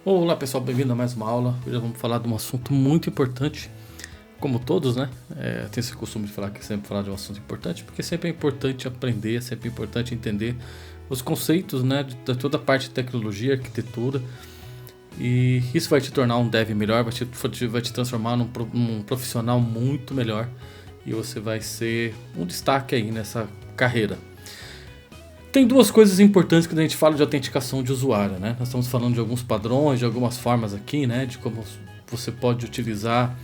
Olá pessoal, bem-vindo a mais uma aula. Hoje vamos falar de um assunto muito importante, como todos, né? Tem esse costume de falar que sempre falar de um assunto importante, porque sempre é importante aprender, é sempre importante entender os conceitos, né, de toda a parte de tecnologia, arquitetura, e isso vai te tornar um dev melhor, vai te transformar num profissional muito melhor, e você vai ser um destaque aí nessa carreira. Tem duas coisas importantes quando a gente fala de autenticação de usuário, né? Nós estamos falando de alguns padrões, de algumas formas aqui, né? De como você pode utilizar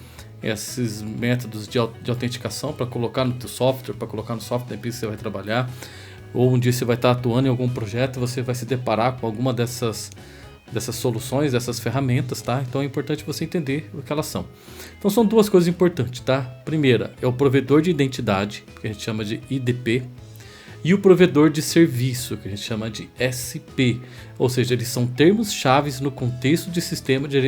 esses métodos de autenticação para colocar no teu software, para colocar no software da empresa que você vai trabalhar. Ou um dia você vai estar atuando em algum projeto e você vai se deparar com alguma dessas soluções, dessas ferramentas, tá? Então é importante você entender o que elas são. Então são duas coisas importantes, tá? Primeira é o provedor de identidade, que a gente chama de IDP. E o provedor de serviço, que a gente chama de SP, ou seja, eles são termos chaves no contexto de sistema de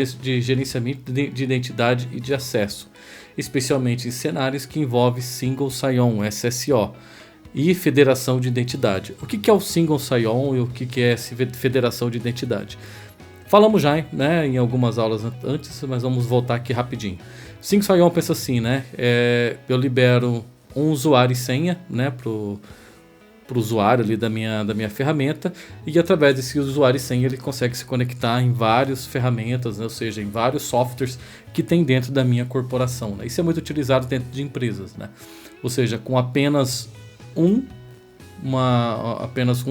gerenciamento de identidade e de acesso, especialmente em cenários que envolvem Single Sign-On, SSO, e federação de identidade. O que é o Single Sign-On e o que é essa federação de identidade? Falamos já, né, em algumas aulas antes, mas vamos voltar aqui rapidinho. Single Sign-On pensa assim, né, eu libero um usuário e senha, né, para o usuário ali da minha ferramenta, e através desse usuário e senha ele consegue se conectar em várias ferramentas, né? Ou seja, em vários softwares que tem dentro da minha corporação, né? Isso é muito utilizado dentro de empresas, né? Ou seja, com apenas um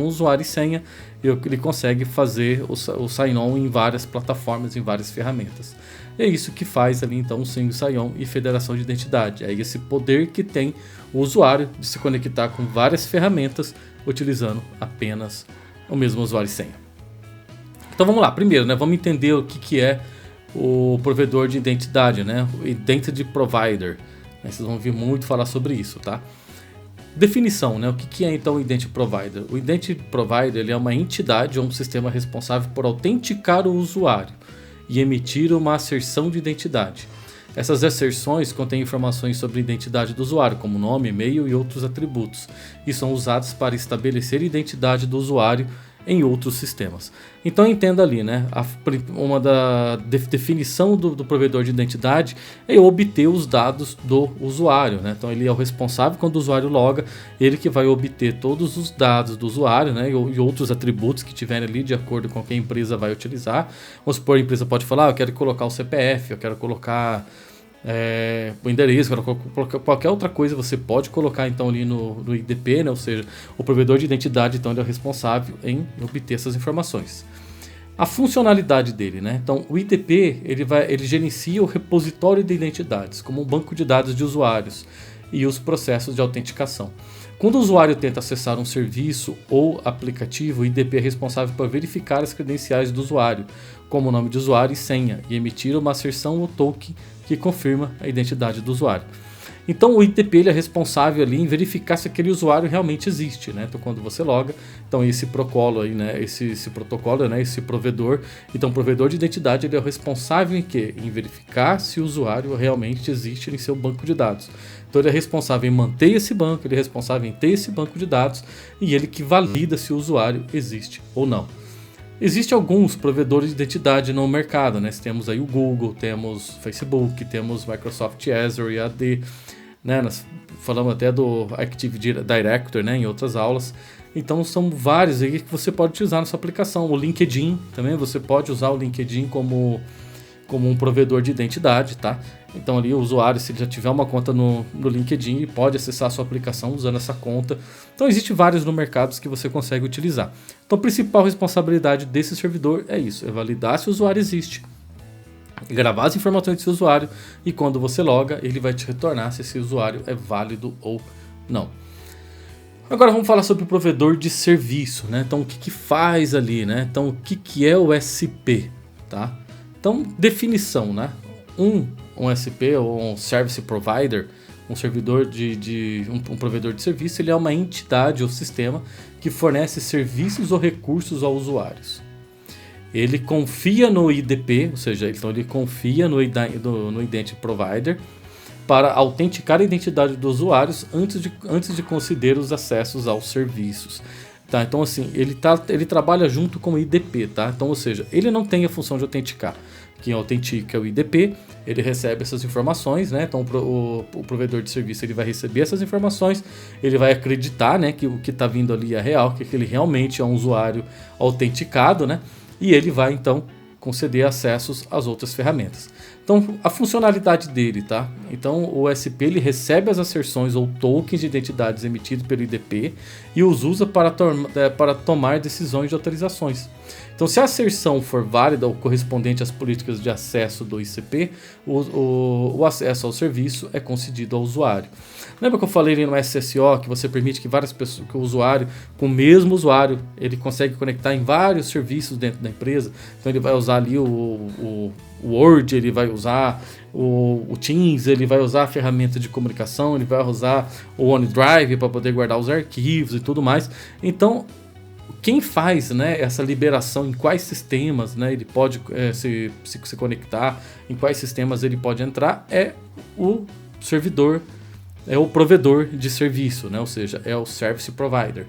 usuário e senha, ele consegue fazer o sign-on em várias plataformas, em várias ferramentas. É isso que faz ali então o Single Sign-On e federação de identidade. É esse poder que tem o usuário de se conectar com várias ferramentas utilizando apenas o mesmo usuário e senha. Então vamos lá, primeiro, né, vamos entender o que é o provedor de identidade, né, o Identity Provider. Vocês vão ouvir muito falar sobre isso, tá? Definição, né? O que é então o Identity Provider? O Identity Provider ele é uma entidade ou um sistema responsável por autenticar o usuário e emitir uma asserção de identidade. Essas asserções contêm informações sobre a identidade do usuário, como nome, e-mail e outros atributos, e são usados para estabelecer a identidade do usuário em outros sistemas. Então entenda ali, né? Uma da definição do provedor de identidade é obter os dados do usuário, né? Então ele é o responsável quando o usuário loga, ele que vai obter todos os dados do usuário, né? E outros atributos que tiverem ali de acordo com o que a empresa vai utilizar. Vamos supor, a empresa pode falar, eu quero colocar o CPF, eu quero colocar o endereço, qualquer outra coisa você pode colocar então ali no IDP, né? Ou seja, o provedor de identidade então ele é o responsável em obter essas informações. A funcionalidade dele, né? Então o IDP ele gerencia o repositório de identidades, como um banco de dados de usuários e os processos de autenticação. Quando o usuário tenta acessar um serviço ou aplicativo, o IDP é responsável por verificar as credenciais do usuário, como o nome de usuário e senha, e emitir uma asserção ou token que confirma a identidade do usuário. Então o IDP ele é responsável ali em verificar se aquele usuário realmente existe, né? Então quando você loga, então esse protocolo aí, né? Esse protocolo, né? Esse provedor, então o provedor de identidade ele é o responsável em quê? Em verificar se o usuário realmente existe em seu banco de dados. Então ele é responsável em manter esse banco, ele é responsável em ter esse banco de dados e ele que valida se o usuário existe ou não. Existem alguns provedores de identidade no mercado, né? Temos aí o Google, temos Facebook, temos Microsoft Azure e AD, né? Nós falamos até do Active Directory, né? Em outras aulas. Então são vários aí que você pode utilizar na sua aplicação. O LinkedIn também, você pode usar o LinkedIn como um provedor de identidade, tá? Então ali o usuário, se ele já tiver uma conta no LinkedIn, ele pode acessar a sua aplicação usando essa conta. Então existem vários no mercado que você consegue utilizar. Então a principal responsabilidade desse servidor é isso, é validar se o usuário existe, gravar as informações desse usuário e quando você loga, ele vai te retornar se esse usuário é válido ou não. Agora vamos falar sobre o provedor de serviço, né? Então o que faz ali, né? Então o que é o SP, tá? Então definição, né? Um SP ou um Service Provider, um servidor um provedor de serviço, ele é uma entidade ou sistema que fornece serviços ou recursos aos usuários. Ele confia no IDP, ou seja, então ele confia no Identity Provider para autenticar a identidade dos usuários antes de conceder os acessos aos serviços. Tá, então assim, ele trabalha junto com o IDP, tá? Então, ou seja, ele não tem a função de autenticar. Quem autentica é o IDP, ele recebe essas informações, né? Então o provedor de serviço ele vai receber essas informações, ele vai acreditar, né, que o que está vindo ali é real, que ele realmente é um usuário autenticado, né? E ele vai então conceder acessos às outras ferramentas. Então a funcionalidade dele, tá? Então o OSP ele recebe as asserções ou tokens de identidades emitidos pelo IDP e os usa para tomar decisões de autorizações. Então, se a asserção for válida ou correspondente às políticas de acesso do ICP, o acesso ao serviço é concedido ao usuário. Lembra que eu falei ali no SSO que você permite que várias pessoas, que o usuário, com o mesmo usuário, ele consegue conectar em vários serviços dentro da empresa? Então, ele vai usar ali o Word, ele vai usar o Teams, ele vai usar a ferramenta de comunicação, ele vai usar o OneDrive para poder guardar os arquivos e tudo mais. Então, quem faz, né, essa liberação, em quais sistemas, né, ele pode se conectar, em quais sistemas ele pode entrar, é o servidor, é o provedor de serviço, né, ou seja, é o Service Provider.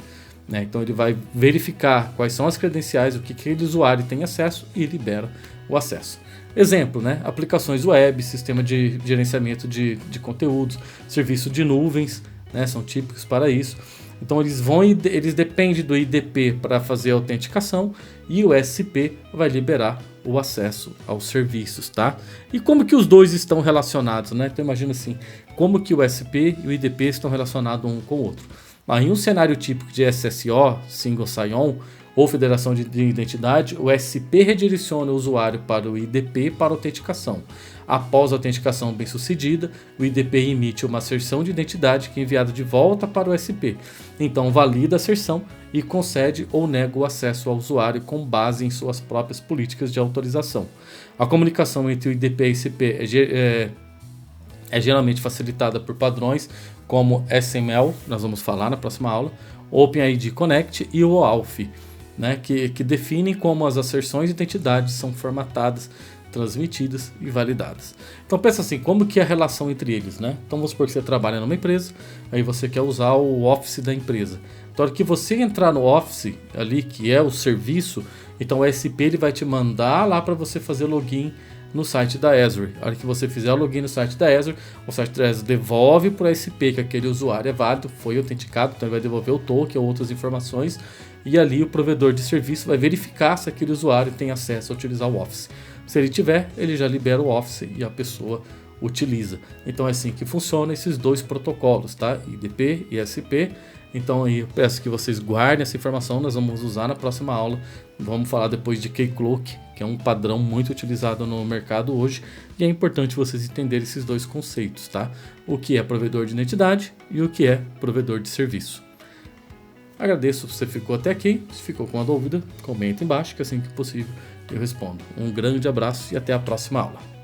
Né, então ele vai verificar quais são as credenciais, o que aquele usuário tem acesso e libera o acesso. Exemplo, né, aplicações web, sistema de gerenciamento de conteúdos, serviço de nuvens, né, são típicos para isso. Então eles dependem do IDP para fazer a autenticação e o SP vai liberar o acesso aos serviços, tá? E como que os dois estão relacionados, né? Então imagina assim, como que o SP e o IDP estão relacionados um com o outro. Em um cenário típico de SSO, Single Sign-On, ou federação de identidade, o SP redireciona o usuário para o IDP para autenticação. Após a autenticação bem sucedida, o IDP emite uma asserção de identidade que é enviada de volta para o SP. Então valida a asserção e concede ou nega o acesso ao usuário com base em suas próprias políticas de autorização. A comunicação entre o IDP e o SP é geralmente facilitada por padrões como SML, nós vamos falar na próxima aula, OpenID Connect e o OAuth, né, que definem como as asserções de identidade são formatadas, transmitidas e validadas. Então pensa assim, como que é a relação entre eles, né? Então vamos supor que você trabalha numa empresa, aí você quer usar o Office da empresa. Então, na hora que você entrar no Office ali, que é o serviço, então o SP ele vai te mandar lá para você fazer login no site da Azure. A hora que você fizer o login no site da Azure, o site da Azure devolve para o SP que aquele usuário é válido, foi autenticado, então ele vai devolver o token ou outras informações, e ali o provedor de serviço vai verificar se aquele usuário tem acesso a utilizar o Office. Se ele tiver, ele já libera o Office e a pessoa utiliza. Então é assim que funciona esses dois protocolos, tá? IDP e SP. Então aí eu peço que vocês guardem essa informação, nós vamos usar na próxima aula. Vamos falar depois de Keycloak, que é um padrão muito utilizado no mercado hoje, e é importante vocês entenderem esses dois conceitos, tá? O que é provedor de identidade e o que é provedor de serviço. Agradeço se você ficou até aqui. Se ficou com uma dúvida, comenta embaixo que assim que possível eu respondo. Um grande abraço e até a próxima aula.